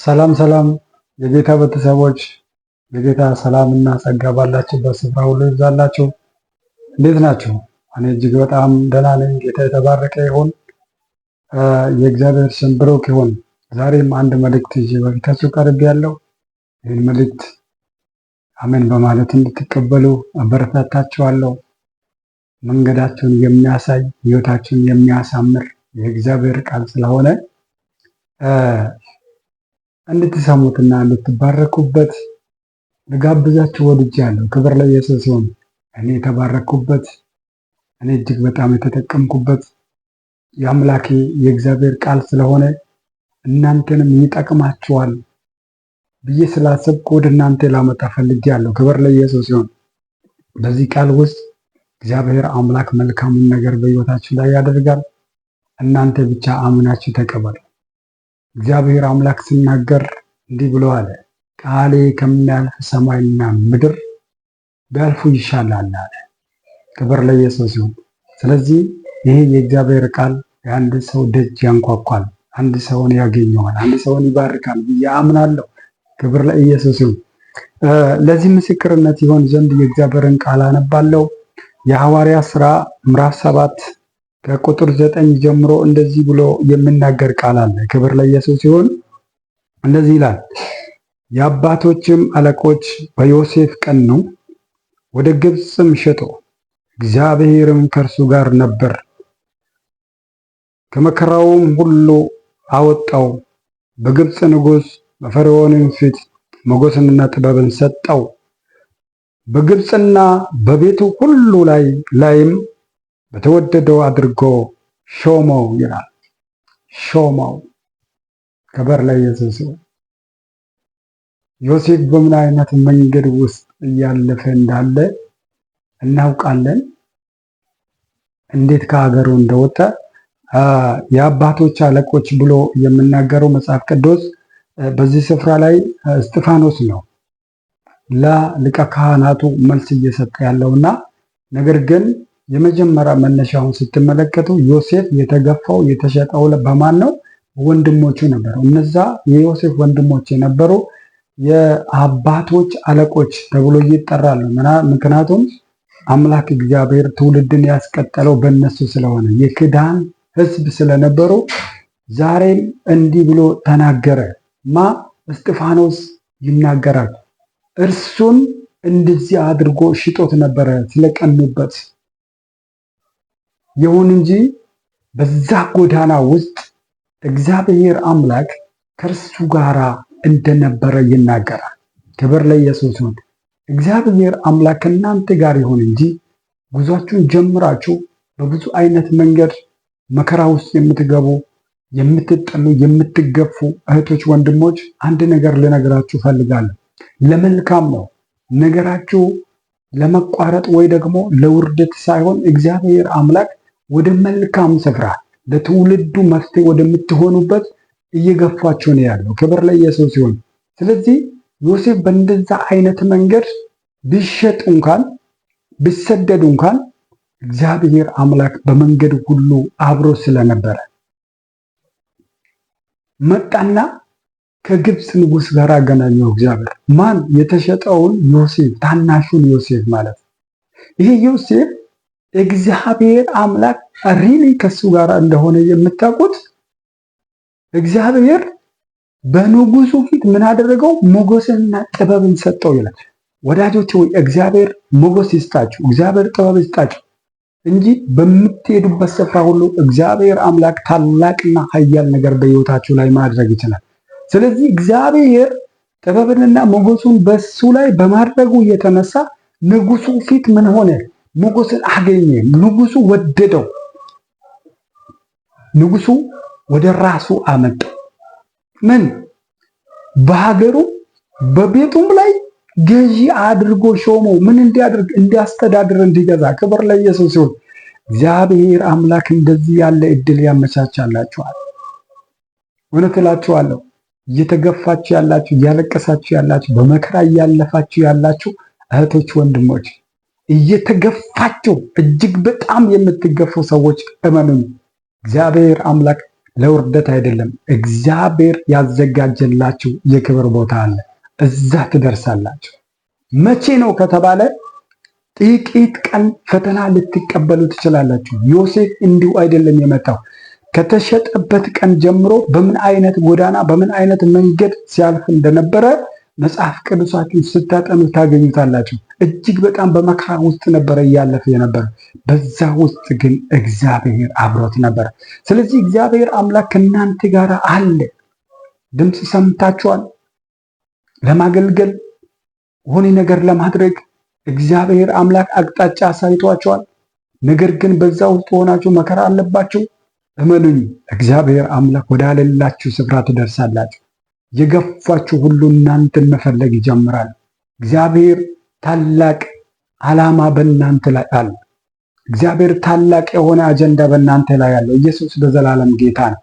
ሰላም ሰላም የጌታ ቤተሰቦች፣ የጌታ ሰላምና ጸጋ ባላችሁበት ስፍራ ሁሉ ይብዛላችሁ። እንዴት ናችሁ? እኔ እጅግ በጣም ደህና ነኝ። ጌታ የተባረከ ይሁን። የእግዚአብሔር ስም ብሩክ ይሁን። ዛሬም አንድ መልእክት ይዤ በፊታችሁ ቀርቤያለሁ። ይህን መልእክት አሜን በማለት እንድትቀበሉ አበረታታችኋለሁ። መንገዳችሁን የሚያሳይ ሕይወታችሁን የሚያሳምር የእግዚአብሔር ቃል ስለሆነ እንድትሰሙትና እንድትባረኩበት ልጋብዛችሁ ወድጃለሁ። ክብር ለኢየሱስ ይሁን። እኔ የተባረኩበት፣ እኔ እጅግ በጣም የተጠቀምኩበት የአምላኬ የእግዚአብሔር ቃል ስለሆነ እናንተንም ይጠቅማችኋል ብዬ ስላሰብኩ ወደ እናንተ ላመጣ ፈልጌያለሁ። ክብር ለኢየሱስ ይሁን። በዚህ ቃል ውስጥ እግዚአብሔር አምላክ መልካሙን ነገር በሕይወታችሁ ላይ ያደርጋል። እናንተ ብቻ አምናችሁ ተቀበሉ። እግዚአብሔር አምላክ ሲናገር እንዲህ ብሎ አለ፣ ቃሌ ከሚያልፍ ሰማይና ምድር ቢያልፉ ይሻላል አለ። ክብር ለኢየሱስ ይሁን። ስለዚህ ይሄ የእግዚአብሔር ቃል የአንድ ሰው ደጅ ያንኳኳል፣ አንድ ሰውን ያገኘዋል፣ አንድ ሰውን ይባርካል ብዬ አምናለሁ። ክብር ለኢየሱስ ይሁን። ለዚህ ምስክርነት ይሆን ዘንድ የእግዚአብሔርን ቃል አነባለሁ። የሐዋርያት ሥራ ምዕራፍ 7 ከቁጥር 9 ጀምሮ እንደዚህ ብሎ የሚናገር ቃል አለ። ክብር ለኢየሱስ ይሁን። እንደዚህ ይላል፣ የአባቶችም አለቆች በዮሴፍ ቀኑ፣ ወደ ግብፅም ሸጡ። እግዚአብሔርም ከእርሱ ጋር ነበር፣ ከመከራውም ሁሉ አወጣው። በግብፅ ንጉሥ በፈርዖንም ፊት ሞገስንና ጥበብን ሰጠው። በግብፅና በቤቱ ሁሉ ላይም በተወደደው አድርጎ ሾመው ይላል። ሾመው። ክብር ለኢየሱስ ይሁን። ዮሴፍ በምን አይነት መንገድ ውስጥ እያለፈ እንዳለ እናውቃለን። እንዴት ከሀገሩ እንደወጣ የአባቶች አለቆች ብሎ የምናገረው መጽሐፍ ቅዱስ በዚህ ስፍራ ላይ እስጢፋኖስ ነው ለሊቀ ካህናቱ መልስ እየሰጠ ያለውና፣ ነገር ግን የመጀመሪያ መነሻውን ስትመለከቱ ዮሴፍ የተገፋው የተሸጠው በማን ነው? ወንድሞቹ ነበሩ። እነዛ የዮሴፍ ወንድሞች የነበሩ የአባቶች አለቆች ተብሎ ይጠራሉ። ምክንያቱም አምላክ እግዚአብሔር ትውልድን ያስቀጠለው በእነሱ ስለሆነ የክዳን ሕዝብ ስለነበሩ ዛሬም እንዲህ ብሎ ተናገረ። እስጢፋኖስ ይናገራል። እርሱን እንደዚህ አድርጎ ሽጦት ነበረ ስለቀኑበት። ይሁን እንጂ በዛ ጎዳና ውስጥ እግዚአብሔር አምላክ ከእርሱ ጋር እንደነበረ ይናገራል። ክብር ለኢየሱስ ይሁን። እግዚአብሔር አምላክ ከእናንተ ጋር ይሁን እንጂ ጉዟችሁን ጀምራችሁ በብዙ አይነት መንገድ መከራ ውስጥ የምትገቡ፣ የምትጠሉ፣ የምትገፉ እህቶች፣ ወንድሞች አንድ ነገር ልነግራችሁ ፈልጋለሁ። ለመልካም ነው ነገራችሁ፣ ለመቋረጥ ወይ ደግሞ ለውርደት ሳይሆን እግዚአብሔር አምላክ ወደ መልካም ስፍራ ለትውልዱ መፍትሄ ወደምትሆኑበት እየገፋችሁ ነው ያለው። ክብር ለኢየሱስ ይሁን። ስለዚህ ዮሴፍ በእንደዛ አይነት መንገድ ቢሸጥ እንኳን ቢሰደድ እንኳን እግዚአብሔር አምላክ በመንገድ ሁሉ አብሮ ስለነበረ መጣና ከግብፅ ንጉሥ ጋር አገናኘው እግዚአብሔር። ማን? የተሸጠውን ዮሴፍ፣ ታናሹን ዮሴፍ ማለት ነው። ይሄ ዮሴፍ እግዚአብሔር አምላክ ሪሊ ከሱ ጋር እንደሆነ የምታውቁት እግዚአብሔር በንጉሱ ፊት ምን አደረገው? ሞገስንና ጥበብን ሰጠው ይላል። ወዳጆች ሆይ እግዚአብሔር ሞገስ ይስጣችሁ፣ እግዚአብሔር ጥበብ ይስጣችሁ እንጂ በምትሄዱበት ስፍራ ሁሉ እግዚአብሔር አምላክ ታላቅና ኃያል ነገር በሕይወታችሁ ላይ ማድረግ ይችላል። ስለዚህ እግዚአብሔር ጥበብንና ሞገሱን በሱ ላይ በማድረጉ የተነሳ ንጉሱ ፊት ምን ሆነ? ንጉስን አገኘ። ንጉሱ ወደደው። ንጉሱ ወደ ራሱ አመጣው። ምን? በሀገሩ በቤቱም ላይ ገዢ አድርጎ ሾመው። ምን እንዲያደርግ? እንዲያስተዳድር፣ እንዲገዛ። ክብር ለኢየሱስ ይሁን። እግዚአብሔር አምላክ እንደዚህ ያለ እድል ያመቻቻላችኋል። እውነት እላችኋለሁ፣ እየተገፋችሁ ያላችሁ፣ እያለቀሳችሁ ያላችሁ፣ በመከራ እያለፋችሁ ያላችሁ እህቶች፣ ወንድሞች፣ እየተገፋችሁ እጅግ በጣም የምትገፉ ሰዎች እመኑኝ፣ እግዚአብሔር አምላክ ለውርደት አይደለም። እግዚአብሔር ያዘጋጀላችሁ የክብር ቦታ አለ። እዛ ትደርሳላችሁ። መቼ ነው ከተባለ ጥቂት ቀን ፈተና ልትቀበሉ ትችላላችሁ። ዮሴፍ እንዲሁ አይደለም የመጣው። ከተሸጠበት ቀን ጀምሮ በምን አይነት ጎዳና በምን አይነት መንገድ ሲያልፍ እንደነበረ መጽሐፍ ቅዱሳችሁን ስታጠኑ ታገኙታላችሁ። እጅግ በጣም በመከራ ውስጥ ነበረ እያለፈ የነበረ። በዛ ውስጥ ግን እግዚአብሔር አብሮት ነበረ። ስለዚህ እግዚአብሔር አምላክ ከእናንተ ጋር አለ። ድምፅ ሰምታችኋል። ለማገልገል ሆነ ነገር ለማድረግ እግዚአብሔር አምላክ አቅጣጫ አሳይቷቸዋል። ነገር ግን በዛ ውስጥ ሆናችሁ መከራ አለባችሁ። እመኑኝ፣ እግዚአብሔር አምላክ ወዳለላችሁ ስፍራ ትደርሳላችሁ። የገፋችሁ ሁሉ እናንተን መፈለግ ይጀምራል። እግዚአብሔር ታላቅ ዓላማ በእናንተ ላይ አለ። እግዚአብሔር ታላቅ የሆነ አጀንዳ በእናንተ ላይ አለው። ኢየሱስ በዘላለም ጌታ ነው።